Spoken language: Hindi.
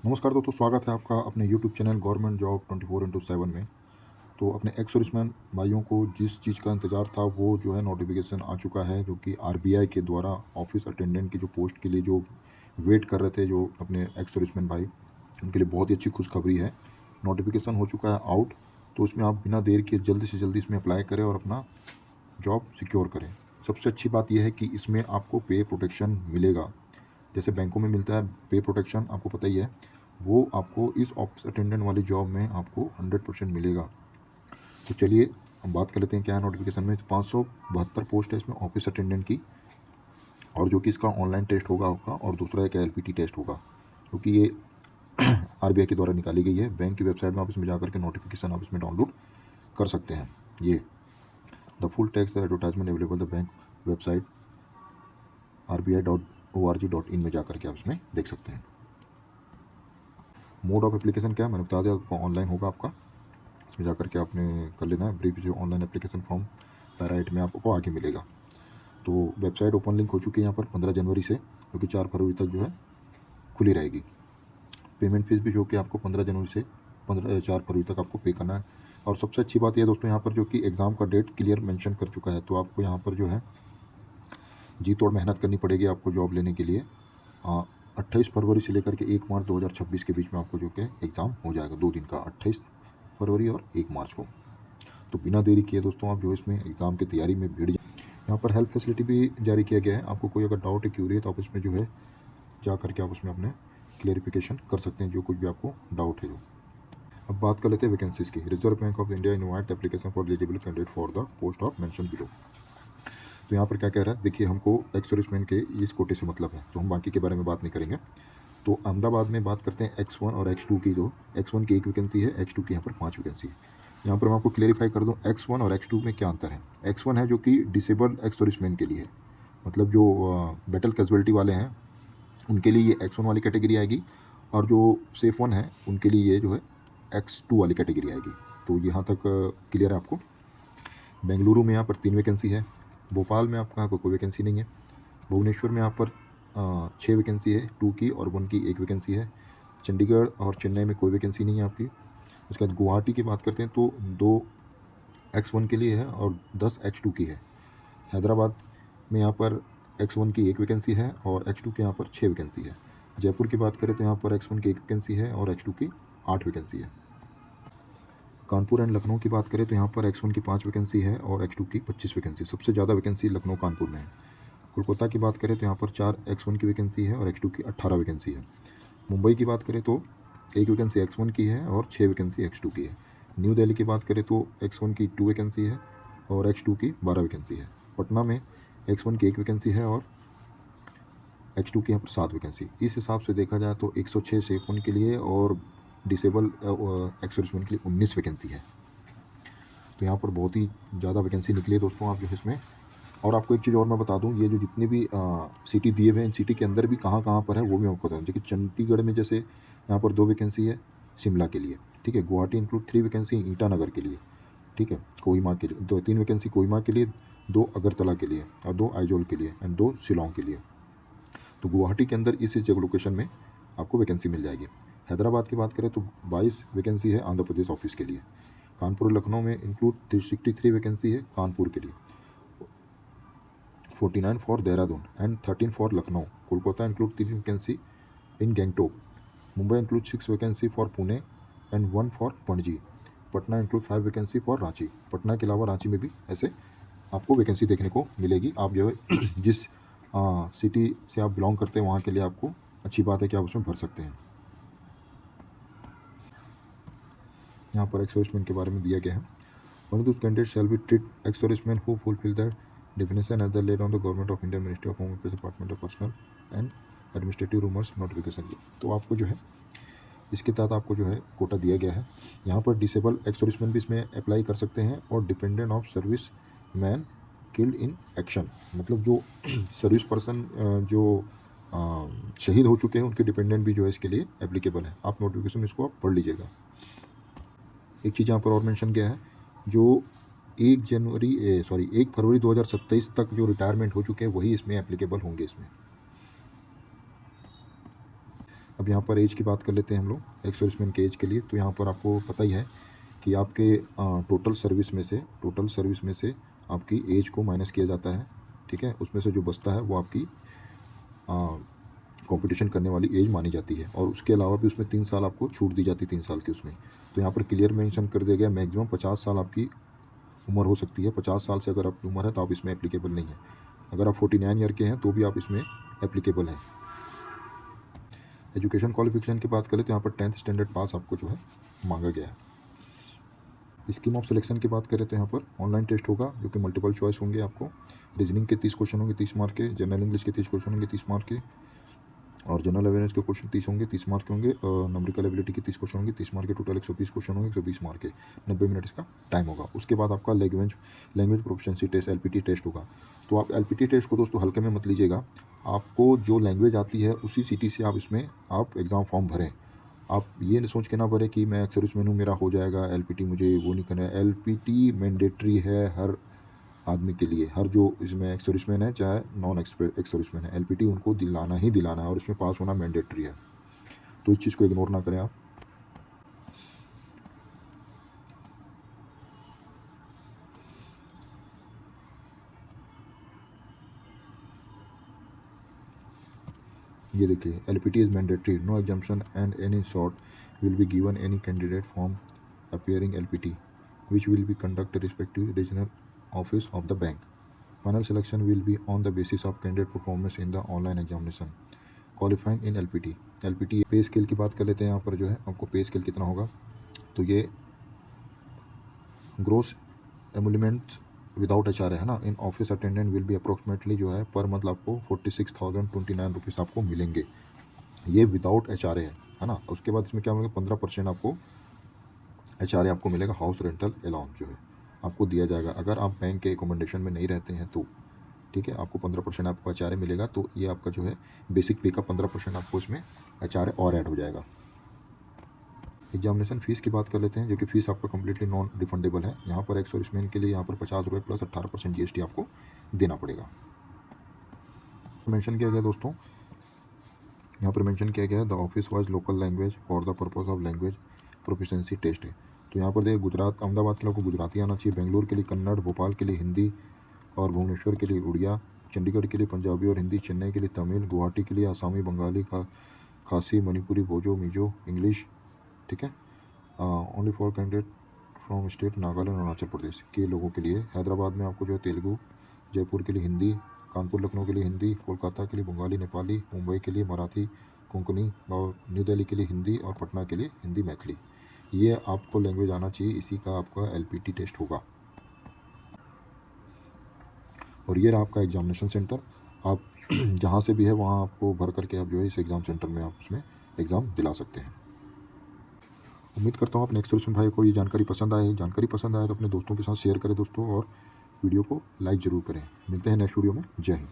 नमस्कार दोस्तों, स्वागत है आपका अपने YouTube channel government job 24x7 में। तो अपने एक्स सर्विसमैन भाइयों को जिस चीज़ का इंतज़ार था वो जो है नोटिफिकेशन आ चुका है, जो कि आरबीआई के द्वारा ऑफिस अटेंडेंट की जो पोस्ट के लिए जो वेट कर रहे थे जो अपने एक्स सर्विसमैन भाई, उनके लिए बहुत ही अच्छी खुशखबरी है। नोटिफिकेशन हो चुका है आउट। तो उसमें आप बिना देर के जल्दी से जल्दी इसमें अप्लाई करें और अपना जॉब सिक्योर करें। सबसे अच्छी बात यह है कि इसमें आपको पे प्रोटेक्शन मिलेगा। जैसे बैंकों में मिलता है पे प्रोटेक्शन, आपको पता ही है, वो आपको इस ऑफिस अटेंडेंट वाली जॉब में आपको 100% मिलेगा। तो चलिए हम बात कर लेते हैं क्या है नोटिफिकेशन में। 572 पोस्ट है इसमें ऑफिस अटेंडेंट की, और जो कि इसका ऑनलाइन टेस्ट होगा आपका, और दूसरा एक एलपीटी टेस्ट होगा, क्योंकि ये आरबीआई के द्वारा निकाली गई है। बैंक की वेबसाइट में आप इसमें जाकर के नोटिफिकेशन आप इसमें डाउनलोड कर सकते हैं। ये the full text advertisement available the bank website RBI.org.in में जाकर के आप इसमें देख सकते हैं। मोड ऑफ एप्लीकेशन क्या है मैंने बता दिया आपको, ऑनलाइन होगा आपका। इसमें जाकर के आपने कर लेना है ब्रीफ, जो ऑनलाइन एप्लीकेशन फॉर्म पैरा 8 में आपको आगे मिलेगा। तो वेबसाइट ओपन लिंक हो चुकी है यहाँ पर 15 जनवरी से, जो कि 4 फरवरी तक जो है खुली रहेगी। पेमेंट फीस भी जो कि आपको 15 जनवरी से 4 फरवरी तक आपको पे करना है। और सबसे अच्छी बात यह दोस्तों, यहाँ पर जो कि एग्ज़ाम का डेट क्लियर मेंशन कर चुका है, तो आपको यहाँ पर जो है जी तोड़ मेहनत करनी पड़ेगी आपको जॉब लेने के लिए। 28 फरवरी से लेकर के 1 मार्च 2026 के बीच में आपको जो कि एग्ज़ाम हो जाएगा, 2 दिन का, 28 फरवरी और 1 मार्च को। तो बिना देरी किए दोस्तों आप जो इसमें एग्ज़ाम की तैयारी में भिड़ जाए। यहाँ पर हेल्प फैसिलिटी भी जारी किया गया है। आपको कोई अगर डाउट है, क्यूरी है, तो आप इसमें जो है जा करके आप उसमें अपने क्लियरिफिकेशन कर सकते हैं, जो कुछ भी आपको डाउट है जो। अब बात कर लेते हैं वैकेंसीज़ की। Reserve bank of India invite application for eligible candidate for the post of mention below. तो यहाँ पर क्या कह रहा है, देखिए हमको एक्स सर्विसमैन के इस कोटे से मतलब है, तो हम बाकी के बारे में बात नहीं करेंगे। तो अहमदाबाद में बात करते हैं X1 और X2 की। जो X1 की 1 वैकेंसी है, X2 की यहाँ पर 5 वैकेंसी है। यहाँ पर मैं आपको क्लेरिफाई कर दूँ X1 और X2 में क्या अंतर है। X1 है जो कि डिसेबल्ड एक्स सर्विसमैन के लिए है, मतलब जो बैटल कैजुअलिटी वाले हैं उनके लिए ये X1 वाली कैटेगरी आएगी, और जो सेफ वन है उनके लिए ये जो है X2 वाली कैटेगरी आएगी। तो यहाँ तक क्लियर है आपको। बेंगलुरु में यहाँ पर 3 वैकेंसी है। भोपाल में आपका कोई वैकेंसी नहीं है। भुवनेश्वर में यहाँ पर 6 वैकेंसी है, 2 की और 1 की 1 वैकेंसी है। चंडीगढ़ और चेन्नई में कोई वैकेंसी नहीं है आपकी। उसके बाद गुवाहाटी की बात करते हैं तो 2 X1 के लिए है और 10 X2 की है। हैदराबाद में यहाँ पर X1 की 1 वैकेंसी है और X2 के यहाँ पर 6 वैकेंसी है। जयपुर की बात करें तो यहाँ पर X1 की 1 वैकेंसी है और X2 की 8 वैकेंसी है। कानपुर एंड लखनऊ की बात करें तो यहाँ पर X1 की 5 वैकेंसी है और X2 की 25 वैकेंसी। सबसे ज़्यादा वैकेंसी लखनऊ कानपुर में है। कोलकाता की बात करें तो यहाँ पर 4 X1 की वैकेंसी है और X2 की 18 वैकेंसी है। मुंबई की बात करें तो 1 वैकेंसी X1 की है और 6 वैकेंसी X2 की है। न्यू दिल्ली की बात करें तो X1 की 2 वैकेंसी है और X2 की 12 वैकेंसी है। पटना में X1 की 1 वैकेंसी है और X2 की यहाँ पर 7 वैकेंसी। इस हिसाब से देखा जाए तो 106 सेफ वन के लिए और डिसेबल एक्स सर्विसमैन के लिए 19 वैकेंसी है। तो यहाँ पर बहुत ही ज़्यादा वैकेंसी निकली है दोस्तों आप जो है इसमें। और आपको एक चीज़ और मैं बता दूं, ये जो जितने भी सिटी दिए हुए हैं, इन सिटी के अंदर भी कहाँ कहाँ पर है वो भी आपको बता दूँ। जैसे चंडीगढ़ में जैसे यहाँ पर 2 वैकेंसी है शिमला के लिए, ठीक है। गुवाहाटी इंक्लूड 3 वैकेंसी ईटानगर के लिए, ठीक है। कोहिमा के लिए 3 वैकेंसी कोहिमा के लिए, 2 अगरतला के लिए और 2 आइजोल के लिए एंड 2 शिलोंग के लिए। तो गुवाहाटी के अंदर इस जगह लोकेशन में आपको वैकेंसी मिल जाएगी। हैदराबाद की बात करें तो 22 वैकेंसी है आंध्र प्रदेश ऑफिस के लिए। कानपुर लखनऊ में इंक्लूड 63 वैकेंसी है कानपुर के लिए, 49 for Dehradun and 13 for Lucknow. Kolkata include 3 vacancy in Gangtok. Mumbai include 6 vacancy for Pune and 1 for Panaji. Patna include 5 vacancy for Ranchi. Patna के अलावा रांची में भी ऐसे आपको वैकेंसी देखने को मिलेगी। आप जो है जिस सिटी से आप बिलोंग करते हैं वहाँ के लिए आपको अच्छी बात है कि आप उसमें भर सकते हैं। यहाँ पर एक्स सर्विसमैन के बारे में दिया गया है। One of those candidates shall be treat ex-servicemen who fulfill the definition as laid on the Government of India Ministry of Home Affairs Department of Personal and Administrative Rumors Notification। तो आपको जो है इसके तहत आपको जो है कोटा दिया गया है। यहाँ पर डिसेबल एक्स सर्विसमैन भी इसमें अप्लाई कर सकते हैं और dependent of service man killed in action, मतलब जो सर्विस पर्सन जो शहीद हो चुके हैं उनके डिपेंडेंट भी जो है इसके लिए एप्लीकेबल है। आप नोटिफिकेशन इसको आप पढ़ लीजिएगा। एक चीज़ यहाँ पर और मेंशन किया है, जो 1 फरवरी 2027 तक जो रिटायरमेंट हो चुके हैं वही इसमें एप्लीकेबल होंगे इसमें। अब यहाँ पर एज की बात कर लेते हैं हम लोग एक्स सर्विसमैन के एज के लिए। तो यहाँ पर आपको पता ही है कि आपके टोटल सर्विस में से आपकी एज को माइनस किया जाता है, ठीक है। उसमें से जो बचता है वो आपकी कंपटीशन करने वाली एज मानी जाती है, और उसके अलावा भी उसमें 3 साल आपको छूट दी जाती है 3 साल की उसमें। तो यहाँ पर क्लियर मेंशन कर दिया गया मैक्सिमम 50 साल आपकी उम्र हो सकती है। 50 साल से अगर आपकी उम्र है तो आप इसमें एप्लीकेबल नहीं है। अगर आप 49 ईयर के हैं तो भी आप इसमें एप्लीकेबल हैं। एजुकेशन क्वालिफिकेशन की बात करें तो यहाँ पर 10th स्टैंडर्ड पास आपको जो है मांगा गया है। स्कीम ऑफ सिलेक्शन की बात करें तो यहाँ पर ऑनलाइन टेस्ट होगा जो कि मल्टीपल चॉइस होंगे। आपको रीजनिंग के 30 क्वेश्चन होंगे 30 मार्क के, जनरल इंग्लिश के 30 क्वेश्चन होंगे 30 मार्क के, और जनरल अवेयरनेस के क्वेश्चन 30 होंगे 30 मार्क के होंगे, न्यूमेरिकल एबिलिटी के 30 क्वेश्चन होंगे 30 मार्क के, टोटल 120 क्वेश्चन होंगे 120 मार्क के, 90 मिनट इसका टाइम होगा। उसके बाद आपका language proficiency test LPT test होगा। तो आप एलपीटी टेस्ट को दोस्तों हल्के में मत लीजिएगा, आपको जो लैंग्वेज आती है उसी सिटी से आप इसमें आप एग्ज़ाम फॉर्म भरें। आप ये नहीं सोच के ना भरें कि मैं एक्स सर्विसमैन हूँ मेरा हो जाएगा एलपीटी, मुझे वो नहीं करना है। एलपीटी मैंडेटरी है हर आदमी के लिए, हर जो इसमें एक्स सर्विसमैन है चाहे नॉन एक्स सर्विसमैन है, एलपीटी उनको दिलाना ही दिलाना है और इसमें पास होना मैंडेटरी है। तो इस चीज़ को इग्नोर ना करें आप। ये देखिए LPT is mandatory, no exemption and any sort will be given any candidate from appearing LPT which will be conduct respective regional office of the bank. Final selection will be on the basis of candidate performance in the online examination qualifying in LPT. Pay scale की बात कर लेते हैं। यहाँ पर जो है आपको पे स्केल कितना होगा, तो ये ग्रोस एमुलेंट्स विदाउट एचआरए है ना, in office attendant will be approximately जो है पर मंथ आपको 46,029 रुपीज़ आपको मिलेंगे, ये विदाउट एचआरए है ना। उसके बाद इसमें क्या मिलेगा 15% आपको एचआरए आपको मिलेगा, हाउस रेंटल अलाउंस जो है आपको दिया जाएगा अगर आप बैंक के रिकमेंडेशन में नहीं रहते हैं तो, ठीक है। आपको 15% आपको एचआरए मिलेगा, तो ये आपका जो है बेसिक पे का 15% आपको इसमें एचआरए और ऐड हो जाएगा। एग्जामिनेशन फ़ीस की बात कर लेते हैं, जो कि फ़ीस आपका कम्प्लीटली नॉन रिफंडेबल है। यहाँ पर एक्स सर्विसमैन के लिए यहाँ पर 50 रुपये प्लस 18% जीएसटी आपको देना पड़ेगा। मेंशन किया गया दोस्तों, यहाँ पर मेंशन किया गया है the office wise local language for the purpose of language proficiency test है। तो यहाँ पर देखिए गुजरात अहमदाबाद के लोग को गुजराती आना चाहिए, बेंगलुरु के लिए कन्नड़, भोपाल के लिए हिंदी और भुवनेश्वर के लिए उड़िया, चंडीगढ़ के लिए पंजाबी और हिंदी, चेन्नई के लिए तमिल, गुवाहाटी के लिए आसामी, बंगाली, खासी, मणिपुरी, बोजो, मिजो, इंग्लिश, ठीक है। Only for candidate from state Nagaland Arunachal Pradesh के लोगों के लिए। हैदराबाद में आपको जो है तेलुगु, जयपुर के लिए हिंदी, कानपुर लखनऊ के लिए हिंदी, कोलकाता के लिए बंगाली नेपाली, मुंबई के लिए मराठी कोंकणी, और न्यू दिल्ली के लिए हिंदी, और पटना के लिए हिंदी मैथिली। ये आपको लैंग्वेज आना चाहिए, इसी का आपका एलपीटी टेस्ट होगा। और ये रहा आपका एग्जामिनेशन सेंटर, आप जहाँ से भी है वहाँ आपको भर करके आप जो है इस एग्ज़ाम सेंटर में आप उसमें एग्ज़ाम दिला सकते हैं। उम्मीद करता हूँ अपने एक्स सर्विसमैन भाई को ये जानकारी पसंद आए। जानकारी पसंद आए तो अपने दोस्तों के साथ शेयर करें दोस्तों, और वीडियो को लाइक ज़रूर करें। मिलते हैं नेक्स्ट वीडियो में। जय हिंद।